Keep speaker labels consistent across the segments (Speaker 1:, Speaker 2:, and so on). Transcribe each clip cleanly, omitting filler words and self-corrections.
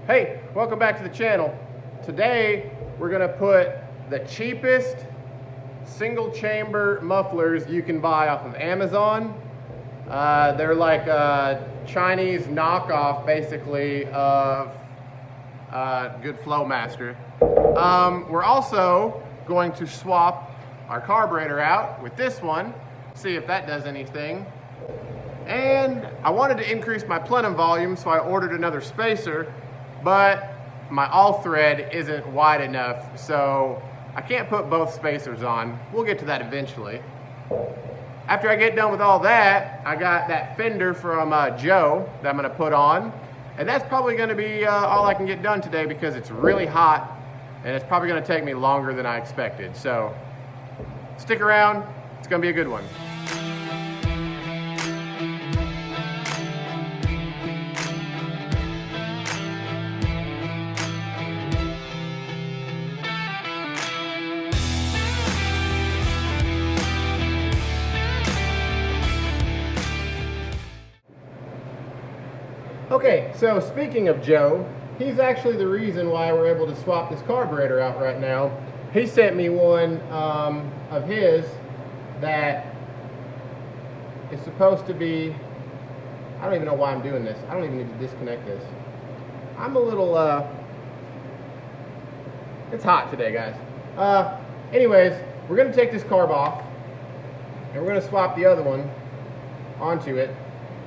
Speaker 1: Hey, welcome back to the channel. Today we're gonna put the cheapest single chamber mufflers you can buy off of Amazon. They're like a Chinese knockoff basically of Good Flowmaster. We're also going to swap our carburetor out with this one, see if that does anything. And I wanted to increase my plenum volume, so I ordered another spacer, but my all thread isn't wide enough, so I can't put both spacers on. We'll get to that eventually. After I get done with all that, I got that fender from Joe that I'm gonna put on, and that's probably gonna be all I can get done today because it's really hot and it's probably gonna take me longer than I expected. So stick around, it's gonna be a good one. Okay, so speaking of Joe, he's actually the reason why we're able to swap this carburetor out right now. He sent me one of his that is supposed to be, I don't even know why I'm doing this. I don't even need to disconnect this. I'm a little, it's hot today, guys. Anyways, we're gonna take this carb off and we're gonna swap the other one onto it.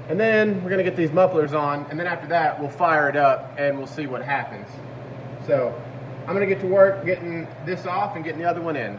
Speaker 1: And then we're gonna get these mufflers on, and then after that, we'll fire it up and we'll see what happens. So I'm gonna get to work getting this off and getting the other one in.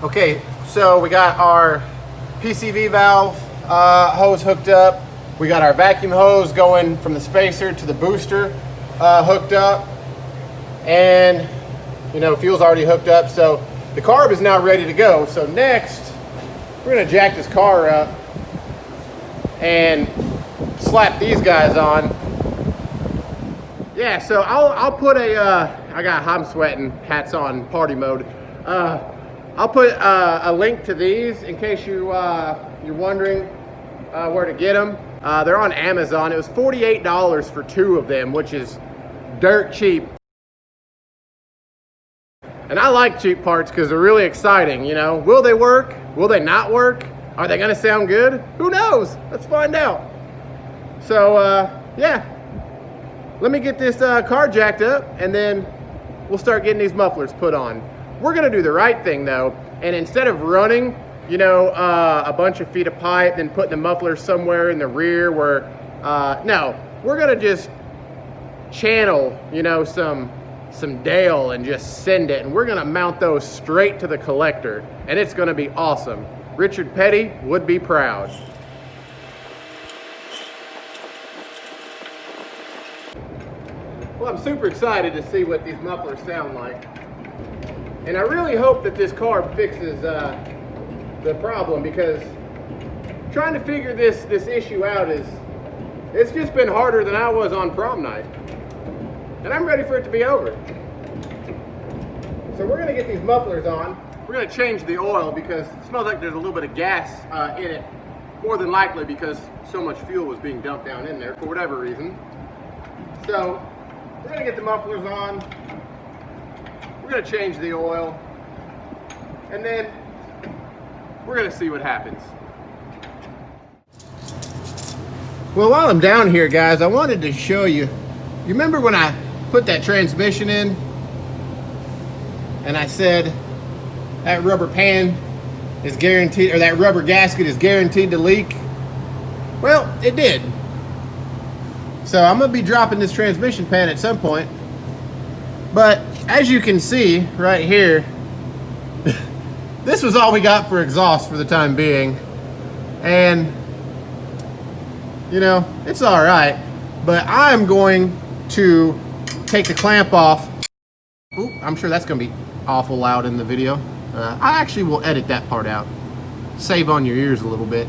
Speaker 1: Okay, so we got our PCV valve hose hooked up. We got our vacuum hose going from the spacer to the booster hooked up. And, you know, fuel's already hooked up. So the carb is now ready to go. So next, we're gonna jack this car up and slap these guys on. Yeah, so I'll put I'm sweating, hats on, party mode. I'll put a link to these in case you're wondering where to get them. They're on Amazon. It was $48 for 2 of them, which is dirt cheap. And I like cheap parts because they're really exciting, you know. Will they work? Will they not work? Are they gonna sound good? Who knows? Let's find out. So, yeah. Let me get this car jacked up and then we'll start getting these mufflers put on. We're gonna do the right thing though, and instead of running, you know, a bunch of feet of pipe, then putting the muffler somewhere in the rear where, no, we're gonna just channel, you know, some Dale and just send it, and we're gonna mount those straight to the collector, and it's gonna be awesome. Richard Petty would be proud. Well, I'm super excited to see what these mufflers sound like. And I really hope that this carb fixes the problem, because trying to figure this issue out it's just been harder than I was on prom night. And I'm ready for it to be over. So we're gonna get these mufflers on. We're gonna change the oil because it smells like there's a little bit of gas in it. More than likely because so much fuel was being dumped down in there for whatever reason. So we're gonna get the mufflers on. We're gonna change the oil. And then we're gonna see what happens. Well, while I'm down here, guys, I wanted to show you. You remember when I put that transmission in and I said that rubber pan is guaranteed, or that rubber gasket is guaranteed to leak? Well, it did. So I'm gonna be dropping this transmission pan at some point. But as you can see right here, this was all we got for exhaust for the time being. And you know, it's all right, but I'm going to take the clamp off. Ooh, I'm sure that's gonna be awful loud in the video. I actually will edit that part out. Save on your ears a little bit.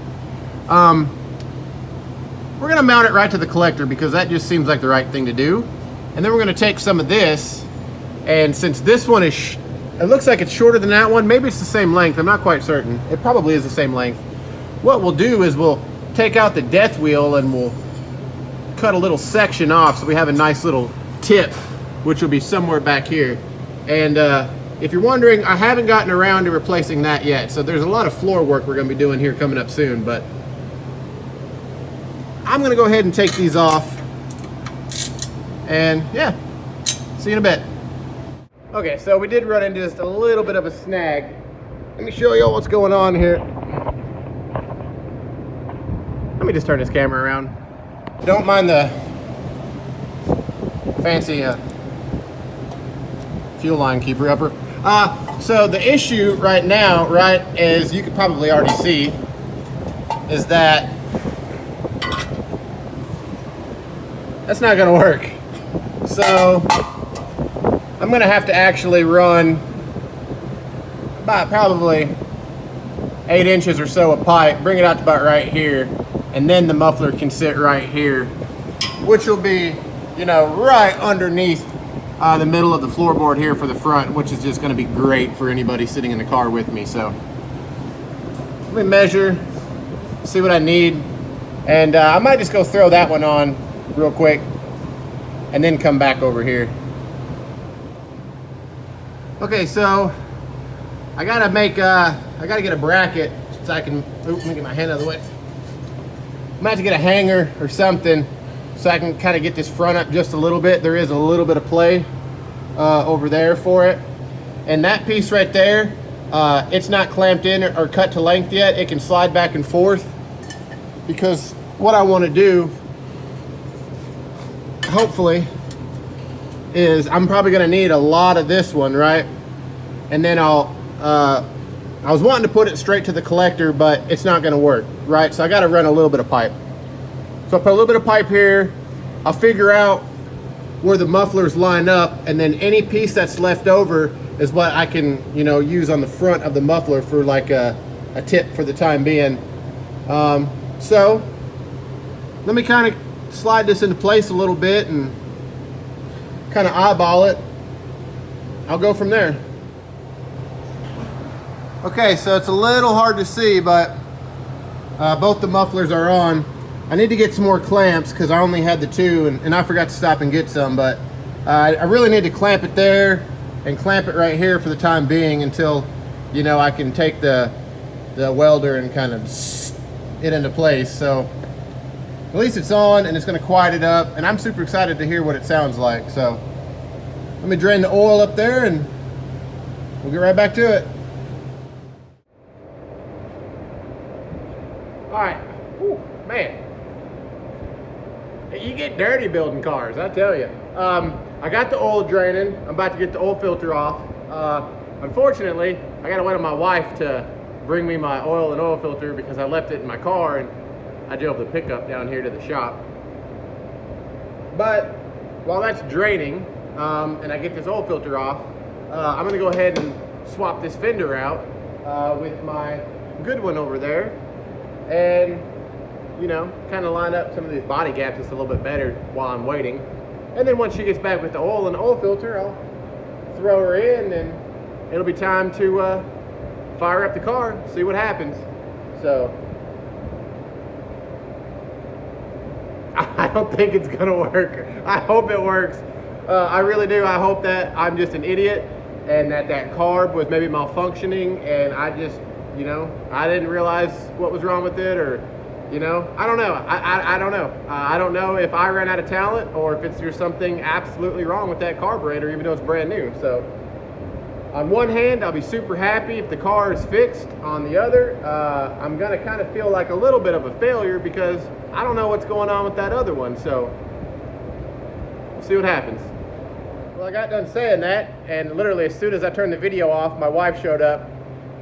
Speaker 1: We're gonna mount it right to the collector because that just seems like the right thing to do. And then we're gonna take some of this, and since this one is, it looks like it's shorter than that one, maybe it's the same length, I'm not quite certain. It probably is the same length. What we'll do is we'll take out the death wheel and we'll cut a little section off so we have a nice little tip, which will be somewhere back here. And if you're wondering, I haven't gotten around to replacing that yet, so there's a lot of floor work we're going to be doing here coming up soon, but I'm going to go ahead and take these off, and yeah, see you in a bit. Okay, so we did run into just a little bit of a snag. Let me show you all what's going on here. Let me just turn this camera around. Don't mind the fancy fuel line keeper upper. So the issue right now, right, as you could probably already see, is that that's not gonna work. So I'm gonna have to actually run about probably 8 inches or so of pipe, bring it out to about right here, and then the muffler can sit right here, which will be, you know, right underneath the middle of the floorboard here for the front, which is just going to be great for anybody sitting in the car with me. So let me measure, see what I need, and I might just go throw that one on real quick and then come back over here. Okay, so I gotta get a bracket so I can, let me get my hand out of the way. I might have to get a hanger or something so I can kind of get this front up just a little bit. There is a little bit of play over there for it. And that piece right there, it's not clamped in or cut to length yet. It can slide back and forth, because what I want to do, hopefully, is I'm probably going to need a lot of this one, right? And then I was wanting to put it straight to the collector, but it's not going to work, right? So I got to run a little bit of pipe. So I'll put a little bit of pipe here. I'll figure out where the mufflers line up, and then any piece that's left over is what I can, you know, use on the front of the muffler for like a tip for the time being. So let me kind of slide this into place a little bit and kind of eyeball it. I'll go from there. Okay, so it's a little hard to see, but both the mufflers are on. I need to get some more clamps because I only had the 2, and I forgot to stop and get some, but I really need to clamp it there and clamp it right here for the time being until, you know, I can take the welder and kind of it into place. So at least it's on and it's going to quiet it up, and I'm super excited to hear what it sounds like. So let me drain the oil up there and we'll get right back to it. All right, ooh, man, you get dirty building cars, I tell you. I got the oil draining. I'm about to get the oil filter off. Unfortunately, I gotta wait on my wife to bring me my oil and oil filter because I left it in my car and I drove the pickup down here to the shop. But while that's draining and I get this oil filter off, I'm gonna go ahead and swap this fender out with my good one over there, and you know, kind of line up some of these body gaps just a little bit better while I'm waiting. And then once she gets back with the oil and the oil filter, I'll throw her in and it'll be time to fire up the car, see what happens. So I don't think it's gonna work. I hope it works. I really do. I hope that I'm just an idiot and that carb was maybe malfunctioning and I just, you know, I didn't realize what was wrong with it, or, you know, I don't know. I don't know. I don't know if I ran out of talent or if there's something absolutely wrong with that carburetor, even though it's brand new. So on one hand, I'll be super happy if the car is fixed. On the other, I'm gonna kind of feel like a little bit of a failure because I don't know what's going on with that other one. So we'll see what happens. Well, I got done saying that, and literally as soon as I turned the video off, my wife showed up.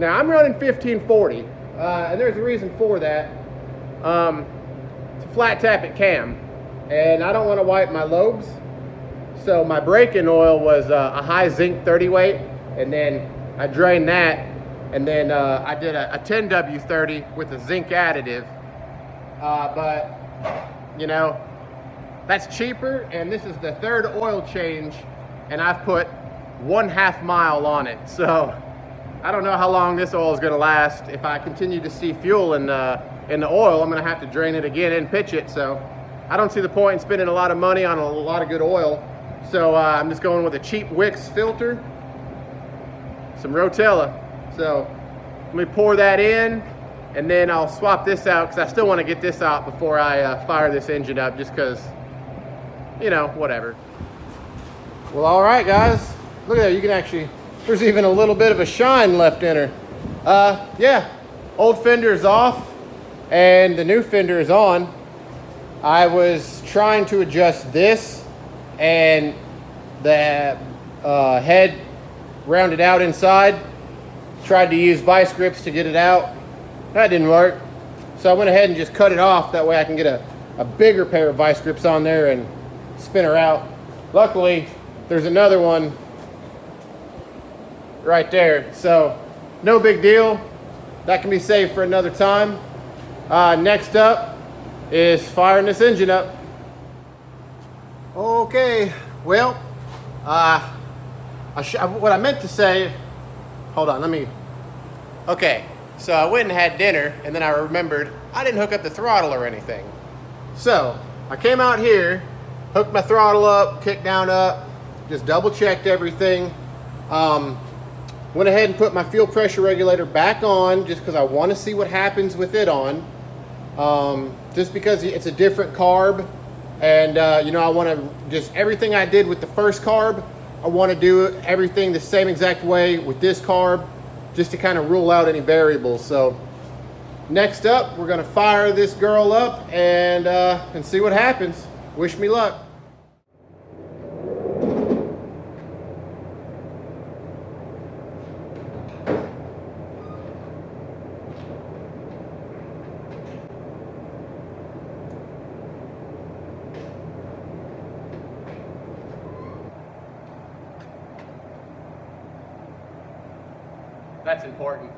Speaker 1: Now I'm running 1540, and there's a reason for that. It's a flat tappet cam, and I don't want to wipe my lobes. So my braking oil was a high zinc 30 weight, and then I drained that, and then I did a 10W30 with a zinc additive. But you know, that's cheaper, and this is the third oil change, and I've put 1/2 mile on it. So I don't know how long this oil is going to last. If I continue to see fuel in the oil, I'm going to have to drain it again and pitch it. So I don't see the point in spending a lot of money on a lot of good oil. So I'm just going with a cheap Wix filter, some Rotella. So let me pour that in, and then I'll swap this out because I still want to get this out before I fire this engine up, just because, you know, whatever. Well, all right, guys. Look at that. You can actually, there's even a little bit of a shine left in her. Yeah, old fender is off and the new fender is on. I was trying to adjust this, and the head rounded out inside. Tried to use vice grips to get it out. That didn't work. So I went ahead and just cut it off. That way I can get a bigger pair of vice grips on there and spin her out. Luckily, there's another one right there. So no big deal. That can be saved for another time. Next up is firing this engine up. Okay, well, what I meant to say, hold on, okay, so I went and had dinner, and then I remembered I didn't hook up the throttle or anything. So I came out here, hooked my throttle up, kick down up, just double checked everything. Went ahead and put my fuel pressure regulator back on just because I want to see what happens with it on. Just because it's a different carb, and you know, I want to just everything I did with the first carb, I want to do everything the same exact way with this carb, just to kind of rule out any variables. So next up, we're going to fire this girl up and see what happens. Wish me luck. That's important.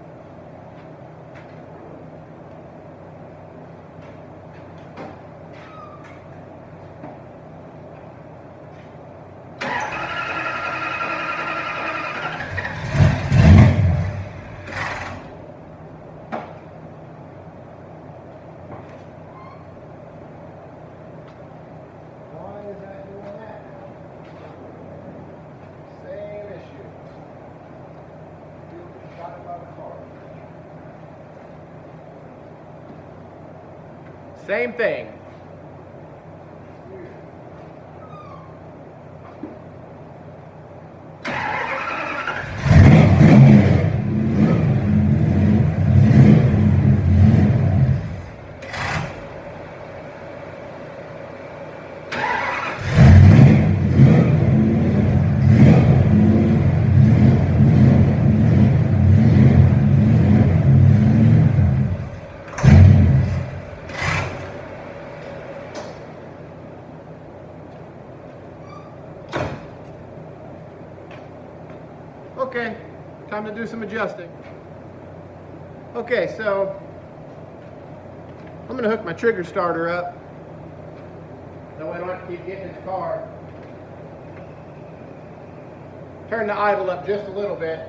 Speaker 1: Same thing. Okay, time to do some adjusting. Okay, so I'm gonna hook my trigger starter up. That way I don't have to keep getting in the car. Turn the idle up just a little bit,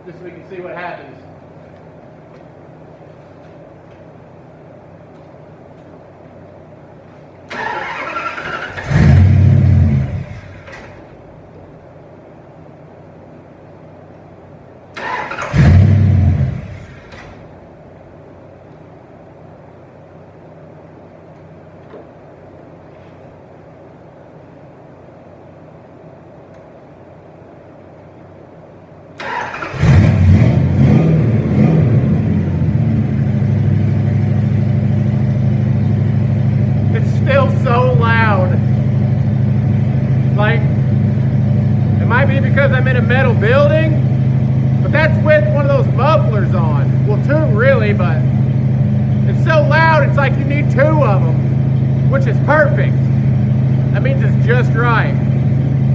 Speaker 1: just so we can see what happens. Because I'm in a metal building, but that's with one of those mufflers on. Well, two really, but it's so loud it's like you need two of them, which is perfect. That means it's just right.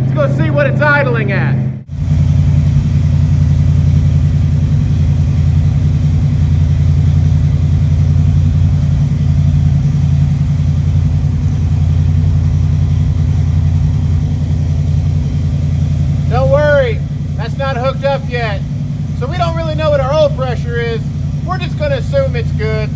Speaker 1: Let's go see what it's idling at. Don't worry, that's not hooked up yet. So we don't really know what our oil pressure is. We're just gonna assume it's good.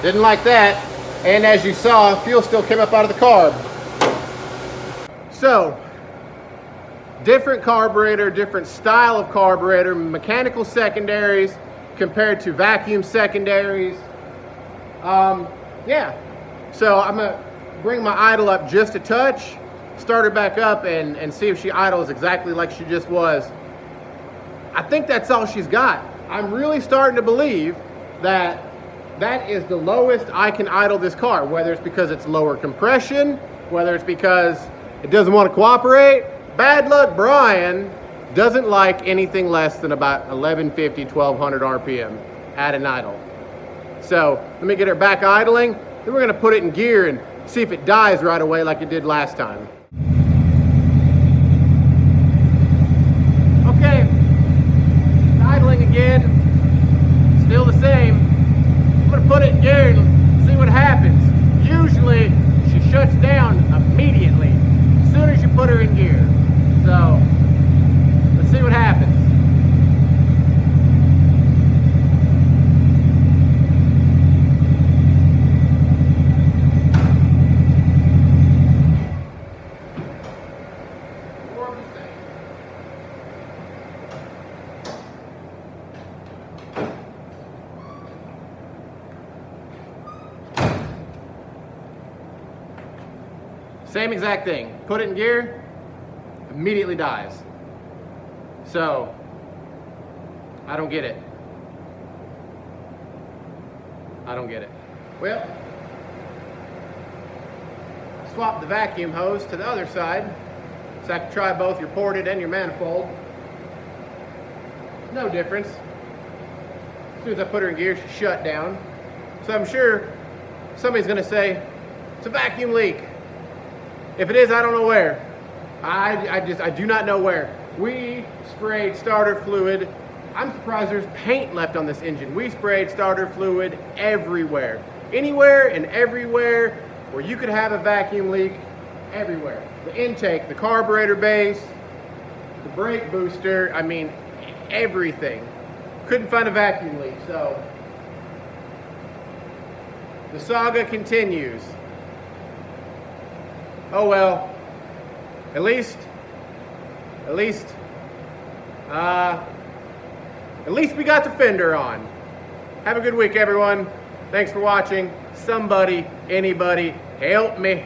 Speaker 1: Didn't like that. And as you saw, fuel still came up out of the carb. So, different carburetor, different style of carburetor, mechanical secondaries compared to vacuum secondaries. Yeah, so I'm gonna bring my idle up just a touch, start her back up and see if she idles exactly like she just was. I think that's all she's got. I'm really starting to believe that that is the lowest I can idle this car, whether it's because it's lower compression, whether it's because it doesn't want to cooperate. Bad luck Brian doesn't like anything less than about 1150, 1200 RPM at an idle. So let me get her back idling, then we're gonna put it in gear and see if it dies right away like it did last time. Okay, idling again, still the same. I'm gonna put it in gear and see what happens. Usually she shuts down immediately as soon as you put her in gear. So let's see what happens. Same exact thing. Put it in gear, immediately dies. So, I don't get it. I don't get it. Well, swap the vacuum hose to the other side so I can try both your ported and your manifold. No difference. As soon as I put her in gear, she shut down. So I'm sure somebody's gonna say, it's a vacuum leak. If it is, I don't know where. I do not know where. We sprayed starter fluid. I'm surprised there's paint left on this engine. We sprayed starter fluid everywhere. Anywhere and everywhere where you could have a vacuum leak, everywhere. The intake, the carburetor base, the brake booster, I mean, everything. Couldn't find a vacuum leak, so the saga continues. Oh well, at least we got the fender on. Have a good week, everyone. Thanks for watching. Somebody, anybody, help me.